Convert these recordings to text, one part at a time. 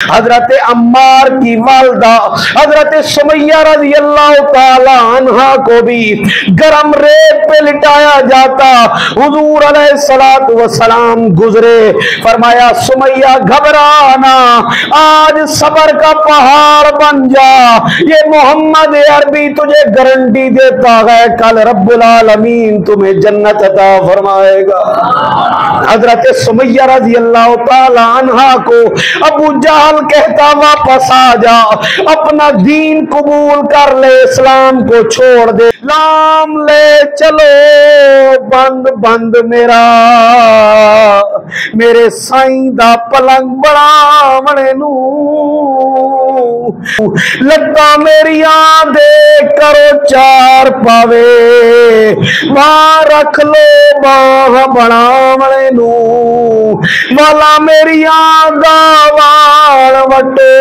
हजरत अम्मार की वालदा हजरत सुमैया रज़ी अल्लाह ताला अन्हा को भी गरम रेत पे लिटाया जाता। हुजूर अलैहिस्सलातु वस्सलाम गुजरे, फरमाया सुमैया घबराना, आज सबर का पहाड़ बन जा। ये मोहम्मद अरबी तुझे गारंटी देता है कल रब्बुल आलमीन तुम्हें जन्नत अता फरमाएगा। हजरत सुमैया रज़ी अल्लाह ताला अन्हा को अबू जहल कहता वापस आ जा, अपना दीन कबूल कर ले, इस्लाम को छोड़ दे, इस्लाम ले चलो। बंद बंद मेरे साईं दा पलंग बड़ा बने नू, लत्ता मेरिया दे करो चार पावे, वहां रख लो बाह बड़ा बने नू, वाला मेरिया दा वटो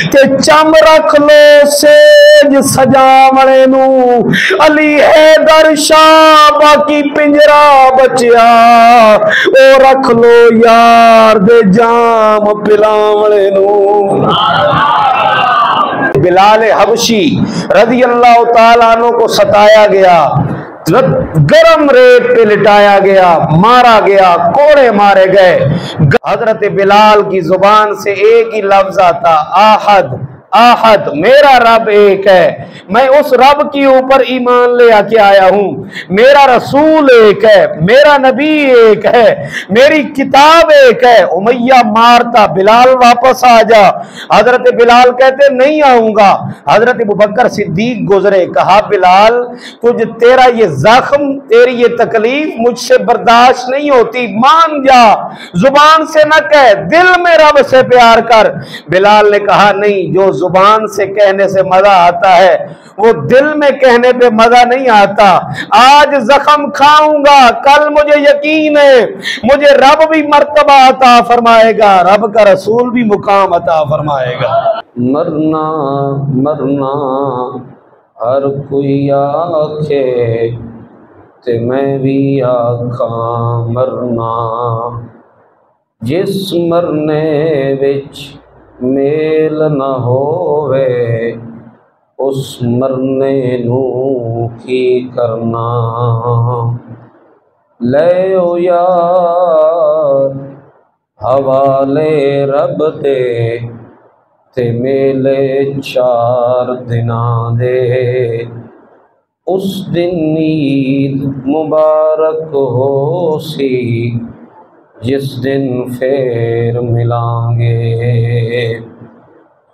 ते चम रख लो सेज सजावणे नू। अली हैदर शाह बाकी पिंजरा बचिया, ओ रख लो यार दे जाम पिलावणे नू। बिलाल हबशी रज़ी अल्लाह ताला अन्हु को सताया गया, गरम रेत पे लिटाया गया, मारा गया, कोड़े मारे गए। हजरत बिलाल की जुबान से एक ही लफ्ज आता, आहद आहद, मेरा रब एक है, मैं उस रब के ऊपर ईमान ले आके आया हूं, मेरा रसूल एक है, मेरा नबी एक है, मेरी किताब एक है। उमैया मारता, बिलाल वापस आ जा। हजरत बिलाल कहते नहीं आऊंगा। हजरत अबू बकर सिद्दीक गुजरे, कहा बिलाल तेरा ये जख्म, तेरी ये तकलीफ मुझसे बर्दाश्त नहीं होती, मान जा, जुबान से न कह, दिल में रब से प्यार कर। बिलाल ने कहा नहीं, जो जुबान से कहने से मजा आता है वो दिल में कहने पे मजा नहीं आता। आज जख्म खाऊंगा, कल मुझे यकीन है मुझे रब भी मर्तबा अता फरमाएगा, रब का रसूल भी मुकाम अता फरमाएगा। मरना मरना हर कोई आखे ते मैं भी आखा मरना, जिस मरने विच मेल न होवे उस मरने नू की करना। ले ओ यार हवाले रब दे ते मेले 4 दिना दे, उस दिन ईद मुबारक हो सी जिस दिन फिर मिलांगे।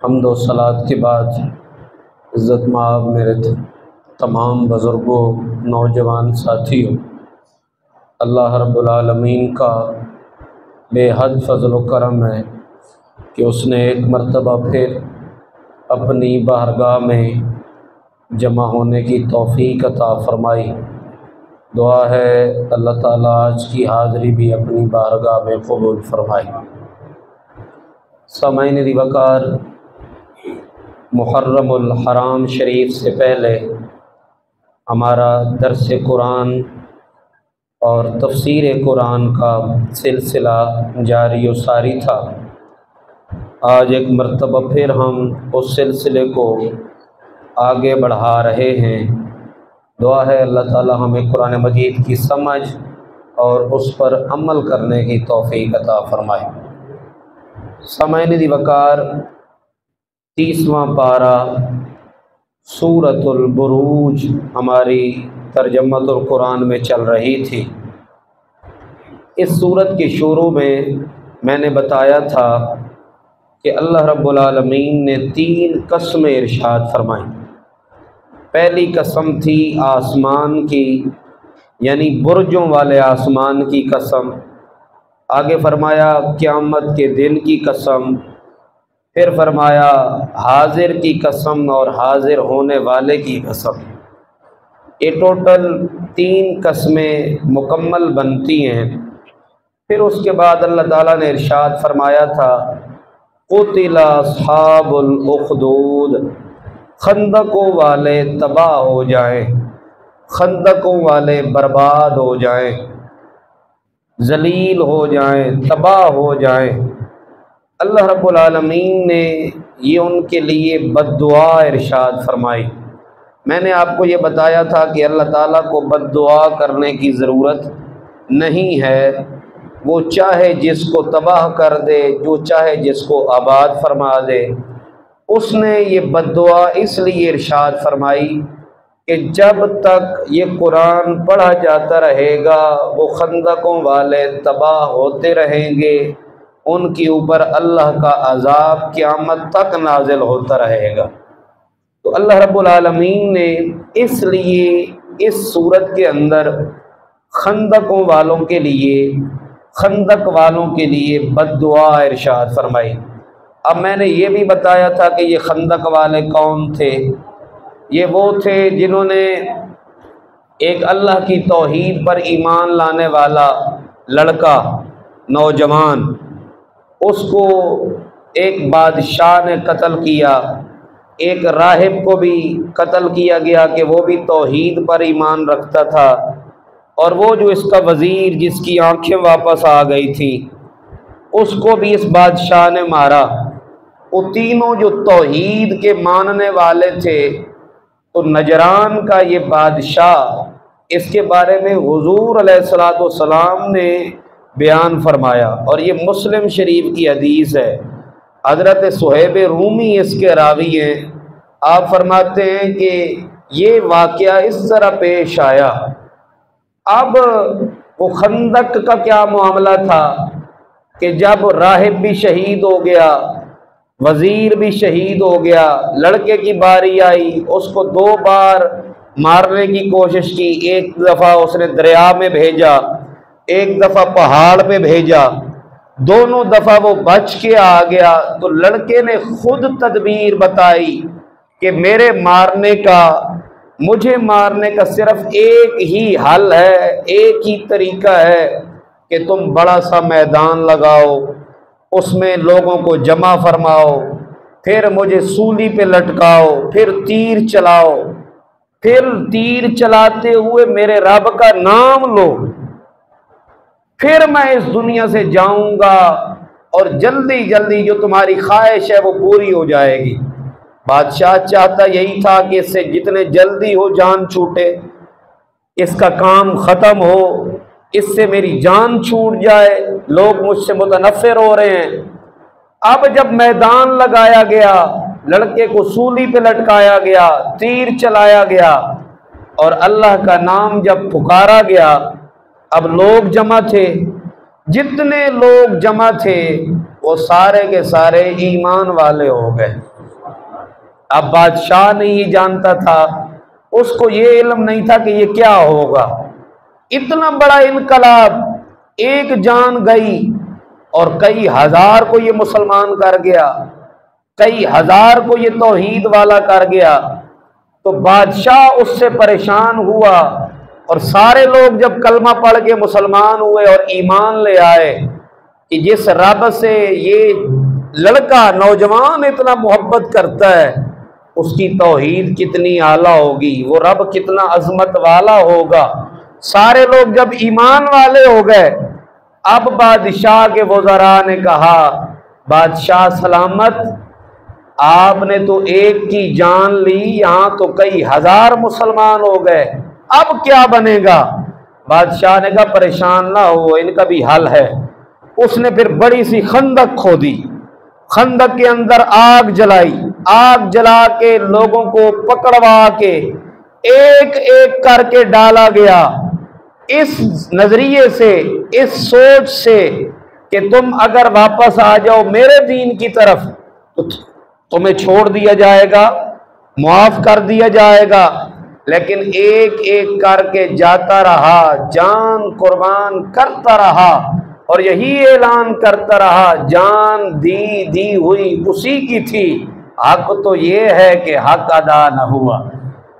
हम्दो सलात के बाद इज़्ज़त माब मेरे तमाम बुज़ुर्गों, नौजवान साथियों, अल्लाह रब्बुल आलमीन का बेहद फ़ज़ल व करम है कि उसने एक मरतबा फिर अपनी बारगाह में जमा होने की तौफ़ीक़ अता फ़रमाई। दुआ है अल्लाह ताला आज की हाज़री भी अपनी बारगाह में क़बूल फ़रमाए। सामाईन वक़ार, मुहर्रमुल हराम शरीफ से पहले हमारा दर्स कुरान और तफ़सीर कुरान का सिलसिला जारी व सारी था। आज एक मरतबा फिर हम उस सिलसिले को आगे बढ़ा रहे हैं। दुआ है अल्लाह ताला हमें कुरान मजीद की समझ और उस पर अमल करने की तौफ़ीक़ अता फ़रमाए। सामाईन वक़ार, 30वां पारा सूरतुल बुरूज हमारी तर्जमतुल कुरान में चल रही थी। इस सूरत के शुरू में मैंने बताया था कि अल्लाह रब्बुल आलमीन ने 3 कसमें इरशाद फरमाई। पहली कसम थी आसमान की, यानी बुर्जों वाले आसमान की कसम। आगे फरमाया क़यामत के दिन की कसम, फिर फरमाया हाजिर की कसम और हाजिर होने वाले की कसम। ये टोटल 3 कसमें मुकम्मल बनती हैं। फिर उसके बाद अल्लाह ताला ने इरशाद फरमाया था क़ुतिला अस्हाबुल उख़दूद, खंदकों वाले तबाह हो जाएं, खंदकों वाले बर्बाद हो जाएं, जलील हो जाएं, तबाह हो जाएं। अल्लाह रब्बुल आलमीन ने ये उनके लिए बद्दुआ इरशाद फरमाई। मैंने आपको ये बताया था कि अल्लाह ताला को बद्दुआ करने की ज़रूरत नहीं है। वो चाहे जिसको तबाह कर दे, जो चाहे जिसको आबाद फरमा दे। उसने ये बद्दुआ इसलिए इरशाद फरमाई कि जब तक ये कुरान पढ़ा जाता रहेगा वो खंदकों वाले तबाह होते रहेंगे, उनके ऊपर अल्लाह का अज़ाब क़यामत तक नाज़िल होता रहेगा। तो अल्लाह रब्बुल आलमीन ने इसलिए इस सूरत के अंदर खंदकों वालों के लिए, खंदक वालों के लिए बद्दुआ इरशाद फरमाई। अब मैंने ये भी बताया था कि ये खंदक वाले कौन थे। ये वो थे जिन्होंने एक अल्लाह की तौहीद पर ईमान लाने वाला लड़का, नौजवान, उसको एक बादशाह ने कत्ल किया। एक राहिब को भी कत्ल किया गया कि वो भी तौहीद पर ईमान रखता था। और वो जो इसका वज़ीर जिसकी आंखें वापस आ गई थी, उसको भी इस बादशाह ने मारा। वो तीनों जो तौहीद के मानने वाले थे, तो नजरान का ये बादशाह, इसके बारे में हुजूर अलैहिस्सलातु वस्सलाम ने बयान फरमाया और ये मुस्लिम शरीफ की हदीस है। हज़रत सुहैब रूमी इसके रावी हैं। आप फरमाते हैं कि ये वाक़या इस तरह पेश आया। अब वो खंदक का क्या मामला था कि जब राहिब भी शहीद हो गया, वज़ीर भी शहीद हो गया, लड़के की बारी आई, उसको 2 बार मारने की कोशिश की। एक दफ़ा उसने दरिया में भेजा, एक दफ़ा पहाड़ पे भेजा, दोनों दफ़ा वो बच के आ गया। तो लड़के ने खुद तदबीर बताई कि मुझे मारने का सिर्फ एक ही हल है, एक ही तरीका है कि तुम बड़ा सा मैदान लगाओ, उसमें लोगों को जमा फरमाओ, फिर मुझे सूली पे लटकाओ, फिर तीर चलाओ, फिर तीर चलाते हुए मेरे रब का नाम लो, फिर मैं इस दुनिया से जाऊंगा और जल्दी जल्दी जो तुम्हारी ख्वाहिश है वो पूरी हो जाएगी। बादशाह चाहता यही था कि इससे जितने जल्दी हो जान छूटे, इसका काम ख़त्म हो, इससे मेरी जान छूट जाए, लोग मुझसे मुतनफ़िर हो रहे हैं। अब जब मैदान लगाया गया, लड़के को सूली पे लटकाया गया, तीर चलाया गया और अल्लाह का नाम जब पुकारा गया, अब लोग जमा थे। जितने लोग जमा थे वो सारे के सारे ईमान वाले हो गए। अब बादशाह नहीं जानता था, उसको ये इल्म नहीं था कि ये क्या होगा। इतना बड़ा इनकलाब, एक जान गई और कई हजार को ये मुसलमान कर गया, कई हजार को ये तौहीद वाला कर गया। तो बादशाह उससे परेशान हुआ और सारे लोग जब कलमा पढ़ के मुसलमान हुए और ईमान ले आए कि जिस रब से ये लड़का, नौजवान इतना मोहब्बत करता है, उसकी तौहीद कितनी आला होगी, वो रब कितना अजमत वाला होगा। सारे लोग जब ईमान वाले हो गए, अब बादशाह के वज़रा ने कहा, बादशाह सलामत, आपने तो एक की जान ली, यहाँ तो कई हजार मुसलमान हो गए, अब क्या बनेगा। बादशाह ने कहा परेशान ना हो, इनका भी हल है। उसने फिर बड़ी सी खंदक खोदी, खंदक के अंदर आग जलाई, आग जला के लोगों को पकड़वा के एक एक करके डाला गया, इस नजरिए से, इस सोच से कि तुम अगर वापस आ जाओ मेरे दीन की तरफ तो तुम्हें छोड़ दिया जाएगा, मुआफ कर दिया जाएगा। लेकिन एक एक करके जाता रहा, जान कुर्बान करता रहा और यही ऐलान करता रहा, जान दी हुई उसी की थी, हक तो ये है कि हक अदा न हुआ।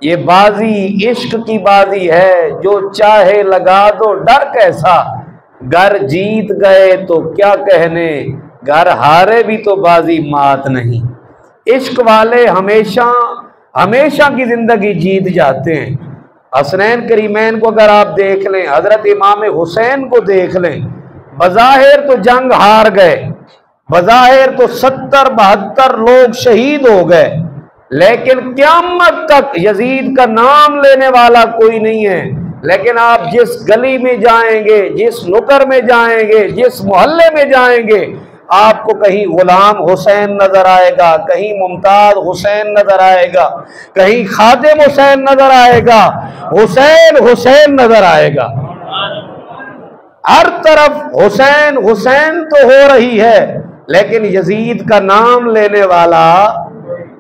ये बाजी इश्क की बाजी है, जो चाहे लगा दो डर कैसा, घर जीत गए तो क्या कहने, घर हारे भी तो बाजी मात नहीं। इश्क वाले हमेशा हमेशा की जिंदगी जीत जाते हैं। हसनैन करीमैन को अगर आप देख लें, हजरत इमाम हुसैन को देख लें, बज़ाहिर तो जंग हार गए, बज़ाहिर तो 70-72 लोग शहीद हो गए, लेकिन क़यामत तक यजीद का नाम लेने वाला कोई नहीं है। लेकिन आप जिस गली में जाएंगे, जिस नुक्कर में जाएंगे, जिस मोहल्ले में जाएंगे, आपको कहीं गुलाम हुसैन नजर आएगा, कहीं मुमताज हुसैन नजर आएगा, कहीं खादिम हुसैन नजर आएगा, हुसैन हुसैन नजर आएगा। हर तरफ हुसैन हुसैन तो हो रही है, लेकिन यजीद का नाम लेने वाला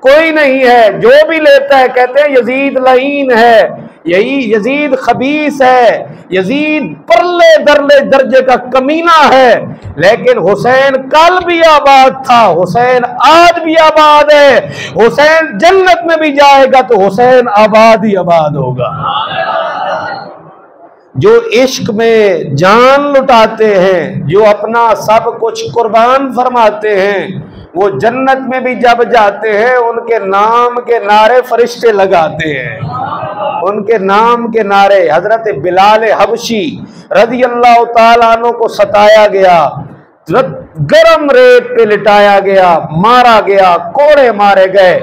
कोई नहीं है। जो भी लेता है कहते हैं यजीद लईन है, यही यजीद खबीस है, यजीद परले दरले दर्जे का कमीना है। लेकिन हुसैन कल भी आबाद था, हुसैन आज भी आबाद है। हुसैन जन्नत में भी जाएगा तो हुसैन आबाद ही आबाद होगा। जो इश्क में जान लुटाते हैं, जो अपना सब कुछ कुर्बान फरमाते हैं, वो जन्नत में भी जब जाते हैं उनके नाम के नारे फरिश्ते लगाते हैं, उनके नाम के नारे। हजरत बिलाल हबशी रज़ी अल्लाह ताला अन्हु को सताया गया, गरम रेत पे लिटाया गया, मारा गया, कोड़े मारे गए।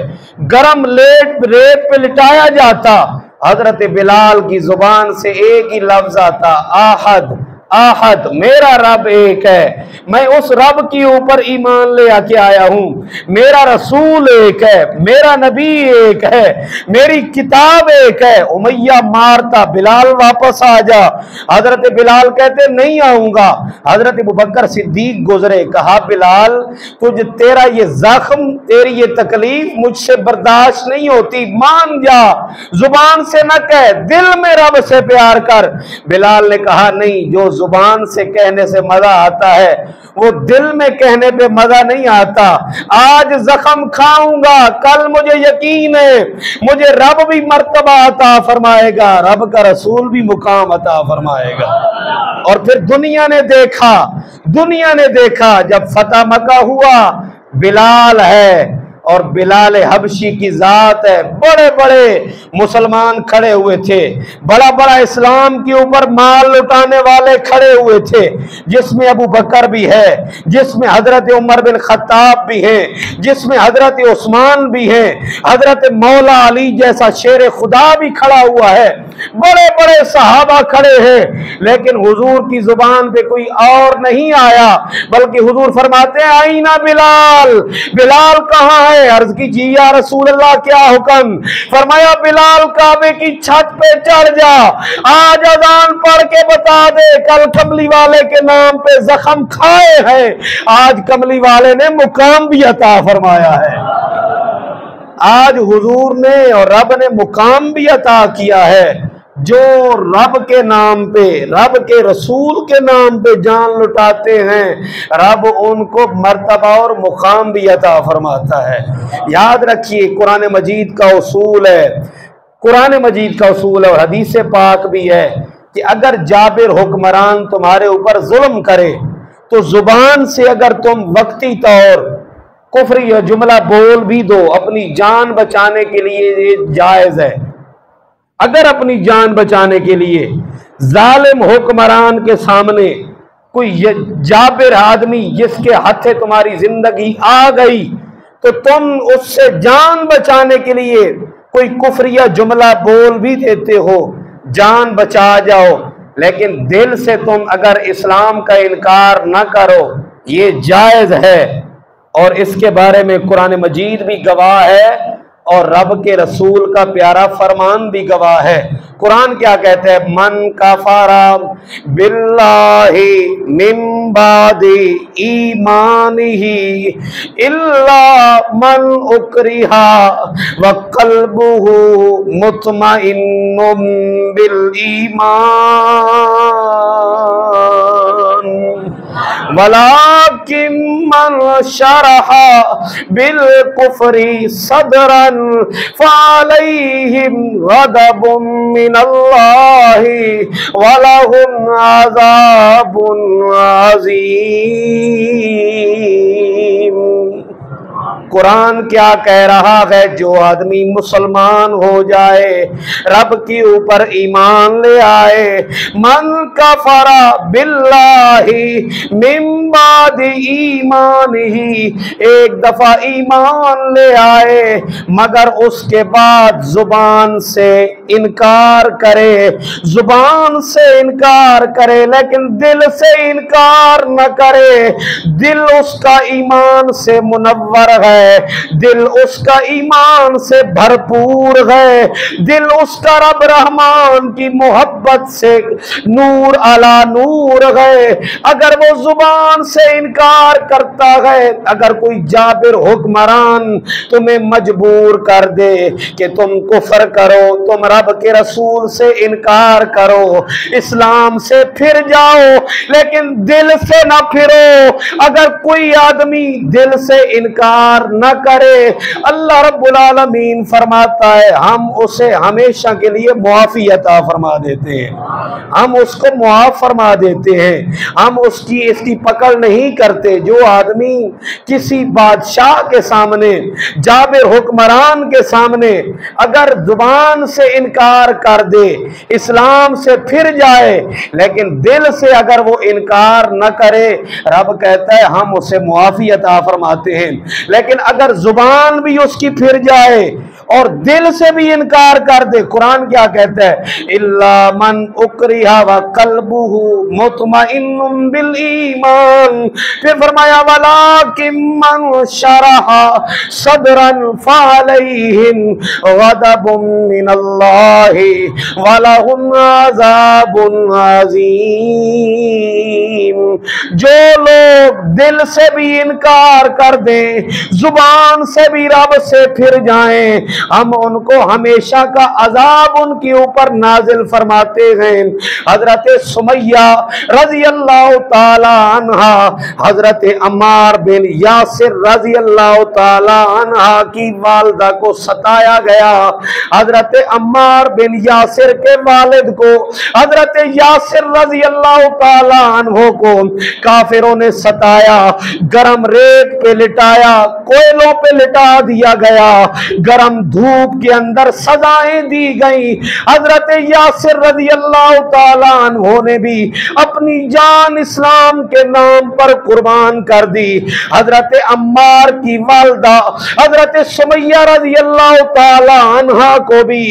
गरम रेत पे लिटाया जाता, हजरत बिलाल की जुबान से एक ही लफ्ज आता, आहद आहद, मेरा रब एक है, मैं उस रब के ऊपर ईमान ले आके आया हूँ, मेरा रसूल एक है, मेरा नबी एक है, मेरी किताब एक है। उमैया मारता, बिलाल वापस आ जा। हजरत बिलाल कहते नहीं आऊंगा। हजरत अबू बकर सिद्दीक गुजरे, कहा बिलाल तुझ तेरा ये जख्म, तेरी ये तकलीफ मुझसे बर्दाश्त नहीं होती, मान जा, जुबान से न कह, दिल में रब से प्यार कर। बिलाल ने कहा नहीं, जो जुबान से कहने से मजा आता है वो दिल में कहने पे मजा नहीं आता। आज जख्म खाऊंगा, कल मुझे यकीन है मुझे रब भी मर्तबा अता फरमाएगा, रब का रसूल भी मुकाम अता फरमाएगा। और फिर दुनिया ने देखा जब फतह मक्का हुआ, बिलाल है और बिलाल हबशी की जात है, बड़े बड़े मुसलमान खड़े हुए थे, बड़ा बड़ा इस्लाम के ऊपर माल लुटाने वाले खड़े हुए थे, जिसमें अबू बकर भी है, जिसमें हजरत उमर बिन खत्ताब भी है, जिसमें हजरत उस्मान भी है, हजरत मौला अली जैसा शेर खुदा भी खड़ा हुआ है, बड़े बड़े सहाबा खड़े हैं। लेकिन हुजूर की जुबान पे कोई और नहीं आया, बल्कि हुजूर फरमाते हैं आईना बिलाल, बिलाल कहाँ है? अर्ज की जी या रसूल अल्लाह क्या हुक्म? फरमाया बिलाल काबे की छत पे चढ़ जा, आज अजान पढ़ के बता दे कल कमली वाले के नाम पे जख्म खाए हैं, आज कमली वाले ने मुकाम भी अता फरमाया है। आज हुजूर ने और रब ने मुकाम भी अता किया है। जो रब के नाम पे, रब के रसूल के नाम पे जान लुटाते हैं, रब उनको मर्तबा और मुकाम भी अता फरमाता है। याद रखिए कुरान मजीद का उसूल है, कुरान मजीद का उसूल है और हदीस पाक भी है कि अगर जाबिर हुक्मरान तुम्हारे ऊपर जुल्म करे तो जुबान से अगर तुम वक्ती तौर कुफ्री या जुमला बोल भी दो, अपनी जान बचाने के लिए ये जायज है। अगर अपनी जान बचाने के लिए जालिम हुक्मरान के सामने कोई जाबिर आदमी जिसके हाथे तुम्हारी जिंदगी आ गई, तो तुम उससे जान बचाने के लिए कोई कुफ्रिया जुमला बोल भी देते हो, जान बचा जाओ। लेकिन दिल से तुम अगर इस्लाम का इनकार न करो, ये जायज है। और इसके बारे में कुरान मजीद भी गवाह है और रब के रसूल का प्यारा फरमान भी गवाह है। कुरान क्या कहते हैं? मन कफरा बिल्लाहि मिन बादी ईमानिही इल्ला मन उकरिहा व कल्बुहु मुतमइन्नुम बिल ईमान वलाकिन मन शरहा बिल कुफ्री सदरन फअलैहिम गज़बुम मिनल्लाहि वलहुम अज़ाबुन अज़ीम। कुरान क्या कह रहा है, जो आदमी मुसलमान हो जाए, रब के ऊपर ईमान ले आए, मन कफरा बिल्लाहि मिन बादि ईमानिही, एक दफा ईमान ले आए मगर उसके बाद जुबान से इनकार करे, जुबान से इनकार करे लेकिन दिल से इनकार न करे, दिल उसका ईमान से मुनव्वर है, दिल उसका ईमान से भरपूर है, दिल उसका रब रहमान की मोहब्बत से नूर अला नूर है। अगर वो जुबान से इनकार करता है, अगर कोई जाबिर हुक्मरान तुम्हें मजबूर कर दे कि तुम कुफर करो, तुम रब के रसूल से इनकार करो, इस्लाम से फिर जाओ, लेकिन दिल से ना फिरो। अगर कोई आदमी दिल से इनकार न करे, अल्लाह रब्बुल आलमीन फरमाता है हम उसे हमेशा के लिए मुआफी अता फरमा देते हैं, हम उसको मुआफ फरमा देते हैं, हम उसकी इसकी पकड़ नहीं करते। जो आदमी किसी बादशाह के सामने, जाबिर हुक्मरान के सामने अगर जुबान से इनकार कर दे, इस्लाम से फिर जाए, लेकिन दिल से अगर वो इनकार न करे, रब कहता है हम उसे मुआफी अता फरमाते हैं। लेकिन अगर जुबान भी उसकी फिर जाए और दिल से भी इनकार कर दे, कुरान क्या कहता है, इल्ला मन उकरिहा व कल्बुहु मुतमइन्नुन बिल ईमान, फिर फरमाया वलाकिन मन शरहा सदरन फअलैहिम गदबुन मिनल्लाहि व लहुम अज़ाबुन अज़ीम। जो लोग दिल से भी इनकार कर दें, जुबान से भी रब से फिर जाएं, हम उनको हमेशा का अजाब उनके ऊपर नाजिल फरमाते हैं। हजरत सुमैया रजी अल्लाह ताला अन्हा, हजरत अम्मार बिन यासिर रजी अल्लाह ताला अन्हा की वालिदा को सताया गया। हजरत अम्मार बिन यासिर के वालिद को, हजरत यासिर रजी अल्लाह ताला अन्हो को काफिरों ने सताया, गरम रेत पे लिटाया, कोयलों पे लिटा दिया गया, गरम धूप के अंदर सजाएं दी गई। हजरत यासिर रज़ी अल्लाह ताला अन्हु ने भी अपनी जान इस्लाम के नाम पर कुर्बान कर दी। हजरत अम्मार की वालिदा हजरत सुमैया रज़ी अल्लाह ताला अन्हा को भी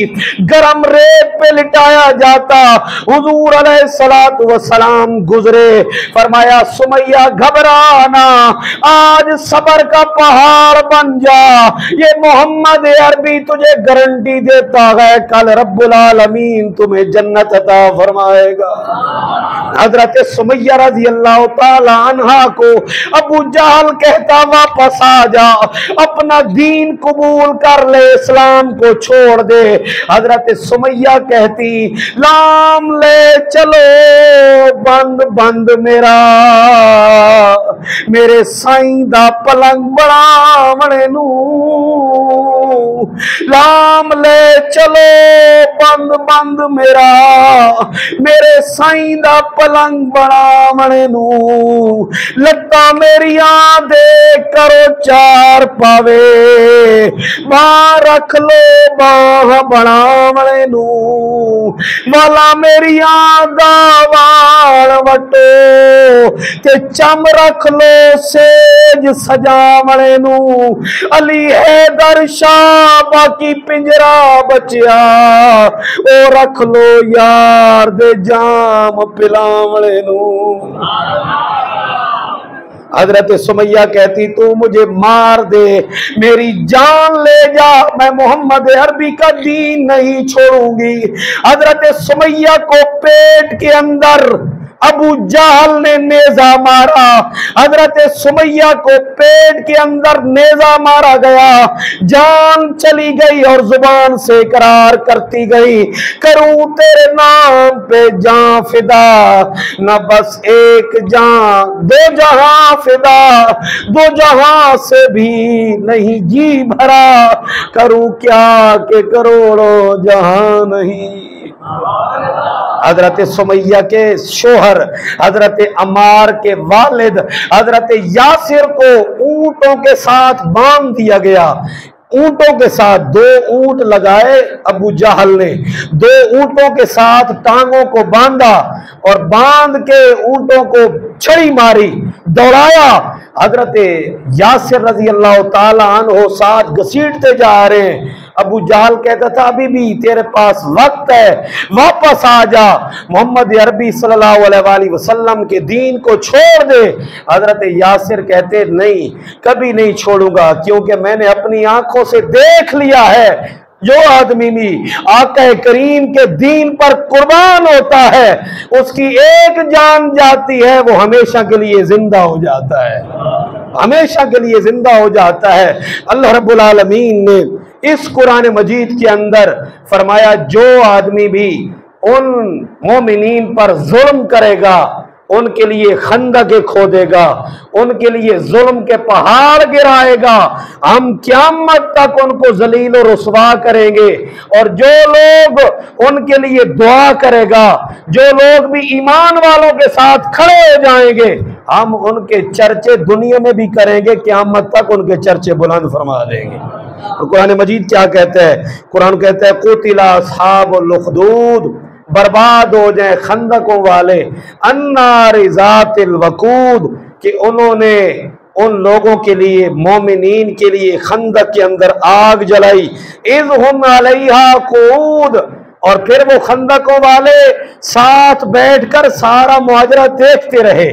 गरम रेत पे लिटाया जाता। हुजूर अलैहिस्सलातु वस्सलाम गुजरे, फरमाया सुमैया घबराना, आज सबर का पहाड़ बन जा, ये मोहम्मद अरबी तुझे गारंटी देता है कल रब्बुल आलमीन तुम्हें जन्नत अता फरमाएगा। हजरत सुमैया रज़ी अल्लाह ताला अन्हा को अबू जहल कहता वापस आ जा, अपना दीन कबूल कर ले, इस्लाम को छोड़ दे। हजरत सुमैया कहती लाम ले चलो बंद बंद मेरा, मेरे साईं दा पलंग बनावणे नू, लाम ले चलो बंद बंद मेरा, मेरे साईं दा पलंग बनावणे नू, लत्ता मेरिया दे करो चार पावे, बाह रख लो बाह बनावणे नू, वाला मेरिया दा वाल वटो ते चम रख लो सेज सजावणे नू, अली हैदर शाह बाकी पिंजरा बचिया, ओ रख लो यार दे जाम पिलावणे नू। हजरत सुमैया कहती तू मुझे मार दे, मेरी जान ले जा, मैं मोहम्मद अरबी का दीन नहीं छोड़ूंगी। हजरत सुमैया को पेट के अंदर अबू जहल ने नेजा मारा, हजरत सुमैया को पेट के अंदर नेजा मारा गया, जान चली गई और जुबान से इकरार करती गई करूं तेरे नाम पे जान फिदा, न बस एक जान दो जहां फिदा, दो जहां से भी नहीं जी भरा, करूं क्या के करोड़ों जहां नहीं। हजरत सुमैया के शोहर जौहर हजरत अम्मार के वालिद हजरत यासिर को ऊंटों के साथ बांध दिया गया। ऊंटों के साथ 2 ऊंट लगाए अबू जहल ने, 2 ऊंटों के साथ टांगों को बांधा और बांध के ऊंटों को छड़ी मारी, दौड़ाया। हजरत यासिर रजी अल्लाह ताला अन्हो साथ घसीटते जा रहे हैं। अबू जहल कहता था अभी भी तेरे पास वक्त है, वापस आ जा, मोहम्मद अरबी सल्लल्लाहु अलैहि वसल्लम के दीन को छोड़ दे। हजरत यासिर कहते नहीं, कभी नहीं छोड़ूंगा, क्योंकि मैंने अपनी आंखों से देख लिया है जो आदमी भी आका करीम के दीन पर कुर्बान होता है उसकी एक जान जाती है, वो हमेशा के लिए जिंदा हो जाता है, हमेशा के लिए जिंदा हो जाता है। अल्लाह रब्बुल आलमीन ने इस कुरान मजीद के अंदर फरमाया जो आदमी भी उन मोमिनीन पर जुल्म करेगा उनके लिए खंदक खोदेगा, उनके लिए जुल्म के पहाड़ गिराएगा, हम क़यामत तक उनको जलील और रुसवा करेंगे। और जो लोग उनके लिए दुआ करेगा, जो लोग भी ईमान वालों के साथ खड़े हो जाएंगे, हम उनके चर्चे दुनिया में भी करेंगे, क़यामत तक उनके चर्चे बुलंद फरमा देंगे। तो कुरान मजीद क्या कहता है? कुरान कहता है कुतिला अस्हाबुल उखदूद, बर्बाद हो जाए खंदकों वाले, अन्नार ज़ातिल वकूद, कि उन्होंने उन लोगों के लिए मोमिनीन के लिए खंदक के अंदर आग जलाई, इज़ हुम अलैहा कूद, और फिर वो खंदकों वाले साथ बैठकर सारा मुआजरा देखते रहे।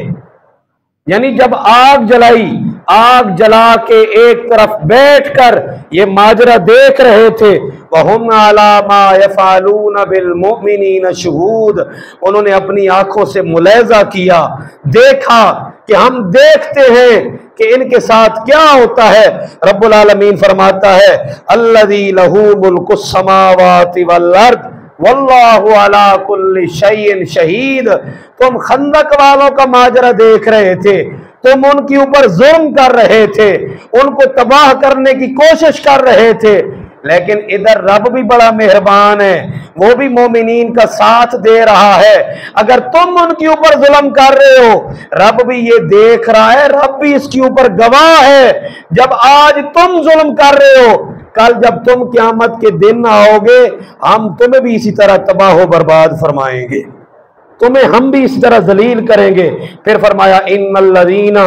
यानी जब आग जलाई, आग जला के एक तरफ बैठकर ये माजरा देख रहे थे, वहुम अला मा यफ़अलून बिल मुमिनीन शुहूद, उन्होंने अपनी आंखों से मुलाहिज़ा किया, देखा कि हम देखते हैं कि इनके साथ क्या होता है। रब्बुल आलमीन फरमाता है अल्लज़ी लहू मुल्कुस समावाति वल अर्द वल्लाहु अला कुल्लि शैइन शहीद। तुम खंदक वालों का माजरा देख रहे थे, तुम उनके ऊपर जुल्म कर रहे थे, उनको तबाह करने की कोशिश कर रहे थे, लेकिन इधर रब भी बड़ा मेहरबान है, वो भी मोमिनीन का साथ दे रहा है। अगर तुम उनके ऊपर जुल्म कर रहे हो, रब भी ये देख रहा है, रब भी इसके ऊपर गवाह है। जब आज तुम जुल्म कर रहे हो, कल जब तुम क़यामत के दिन आओगे, हम तुम्हें भी इसी तरह तबाह बर्बाद फरमाएंगे, तुम्हें हम भी इसी तरह जलील करेंगे। फिर फरमाया इन्नल्लज़ीना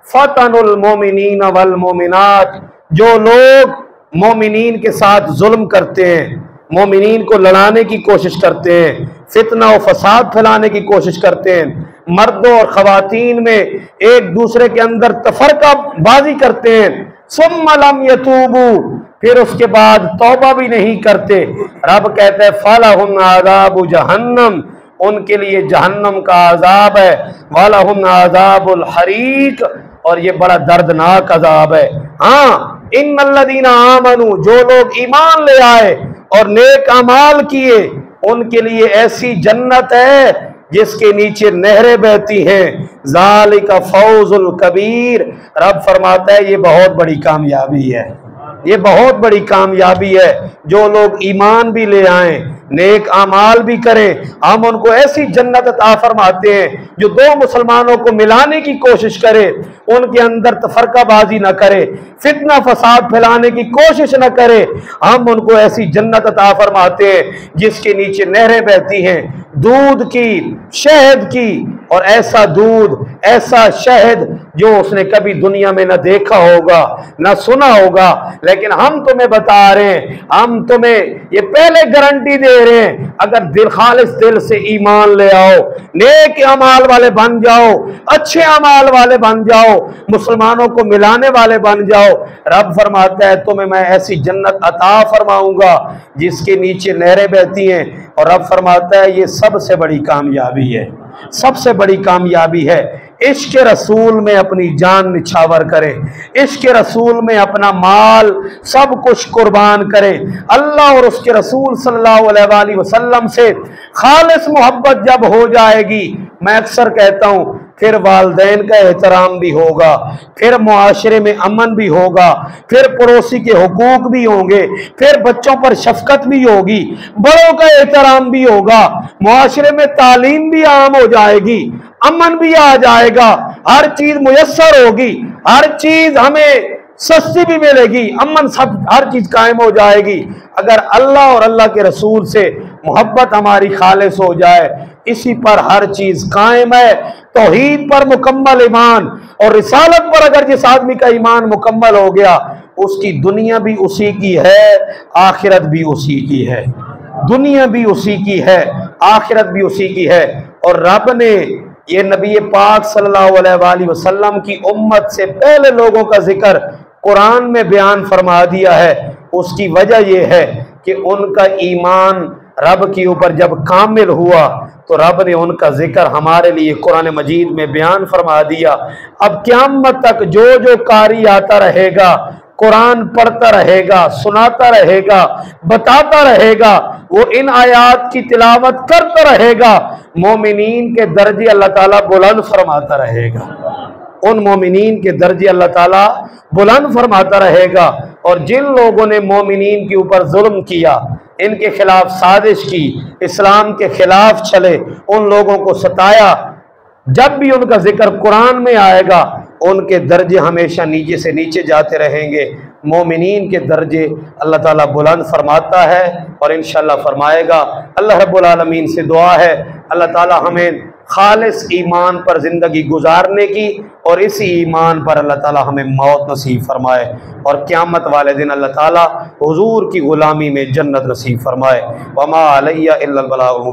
फतनुल मोमिनीन वल मोमिनात, जो लोग मोमिनीन के साथ जुल्म करते हैं, मोमिनीन को लड़ाने की कोशिश करते हैं, फितना और फसाद फैलाने की कोशिश करते हैं, मर्दों और खवातीन में एक दूसरे के अंदर तफरका बाजी करते हैं, सुम्मा लम यतूबू, फिर उसके बाद तौबा भी नहीं करते, रब कहते हैं फलहुम अज़ाबु जहन्नम, उनके लिए जहन्नम का अजाब है, वलहुम अज़ाबुल हरीक, और ये बड़ा दर्दनाक अजाब है। हाँ, इन्नल्लज़ीना आमनू, जो लोग ईमान ले आए और नेक अमाल किए, उनके लिए ऐसी जन्नत है जिसके नीचे नहरें बहती हैं, ज़ालिका फौजुल कबीर। रब फरमाता है ये बहुत बड़ी कामयाबी है, ये बहुत बड़ी कामयाबी है। जो लोग ईमान भी ले आए, नेक आमाल भी करें, हम उनको ऐसी जन्नत अता फरमाते हैं जो दो मुसलमानों को मिलाने की कोशिश करे, उनके अंदर तफरकाबाजी न करे, फितना फसाद फैलाने की कोशिश न करे, हम उनको ऐसी जन्नत अता फरमाते हैं जिसके नीचे नहरें बहती हैं, दूध की, शहद की, और ऐसा दूध, ऐसा शहद जो उसने कभी दुनिया में न देखा होगा, न सुना होगा। लेकिन हम तुम्हें बता रहे हैं, हम तुम्हें ये पहले गारंटी दे रहे हैं, अगर दिल खालिस दिल से ईमान ले आओ, नेक अमाल वाले बन जाओ, अच्छे अमाल वाले बन जाओ, मुसलमानों को मिलाने वाले बन जाओ, रब फरमाता है तुम्हें मैं ऐसी जन्नत अता फरमाऊंगा जिसके नीचे नहरें बहती हैं। और रब फरमाता है ये सबसे बड़ी कामयाबी है, सबसे बड़ी कामयाबी है। इश्क रसूल में अपनी जान निछावर करें, इश्क रसूल में अपना माल सब कुछ कुर्बान करें। अल्लाह और उसके रसूल सल्लल्लाहु अलैहि वसल्लम से खालिस मोहब्बत जब हो जाएगी, मैं अक्सर कहता हूँ, फिर वालदैन का एहतराम भी होगा, फिर मुआशरे में अमन भी होगा, फिर पड़ोसी के हुकूक भी होंगे, फिर बच्चों पर शफकत भी होगी, बड़ों का एहतराम भी होगा, मुआशरे में तालीम भी आम हो जाएगी, अमन भी आ जाएगा, हर चीज मुयस्सर होगी, हर चीज हमें सस्ती भी मिलेगी, अमन सब हर चीज कायम हो जाएगी। अगर अल्लाह और अल्लाह के रसूल से मोहब्बत हमारी खालिस हो जाए, इसी पर हर चीज कायम है। तौहीद पर मुकम्मल ईमान और रिसालत पर अगर जिस आदमी का ईमान मुकम्मल हो गया, उसकी दुनिया भी उसी की है, आखिरत भी उसी की है। दुनिया भी उसी की है, आखिरत भी उसी की है। और रब ने ये नबी पाक सल्लल्लाहु अलैहि वसल्लम की उम्मत से पहले लोगों का जिक्र कुरान में बयान फरमा दिया है। उसकी वजह यह है कि उनका ईमान रब के ऊपर जब कामिल हुआ तो रब ने उनका जिक्र हमारे लिए कुरान मजीद में बयान फरमा दिया। अब क़यामत तक जो जो कारी आता रहेगा, कुरान पढ़ता रहेगा, सुनाता रहेगा, बताता रहेगा, वो इन आयात की तिलावत करता रहेगा, मोमिनीन के दर्जे अल्लाह ताला बुलंद फरमाता रहेगा। उन मोमिनीन के दर्जे अल्लाह ताला बुलंद फरमाता रहेगा। और जिन लोगों ने मोमिनीन के ऊपर जुल्म किया, इनके खिलाफ साजिश की, इस्लाम के खिलाफ चले, उन लोगों को सताया, जब भी उनका जिक्र कुरान में आएगा, उनके दर्जे हमेशा नीचे से नीचे जाते रहेंगे। मोमिनीन के दर्जे अल्लाह ताला बुलंद फरमाता है और इंशाअल्लाह फरमाएगा। अल्लाह रब्बुल आलमीन से दुआ है, अल्लाह ताला हमें खालिस ईमान पर ज़िंदगी गुजारने की और इसी ईमान पर अल्लाह ताला हमें मौत नसीब फरमाए और क़यामत वाले दिन अल्लाह ताला हुजूर की ग़ुलामी में जन्नत नसीब फरमाए। वमा अलैया इल्लल बलागुल मुबीन।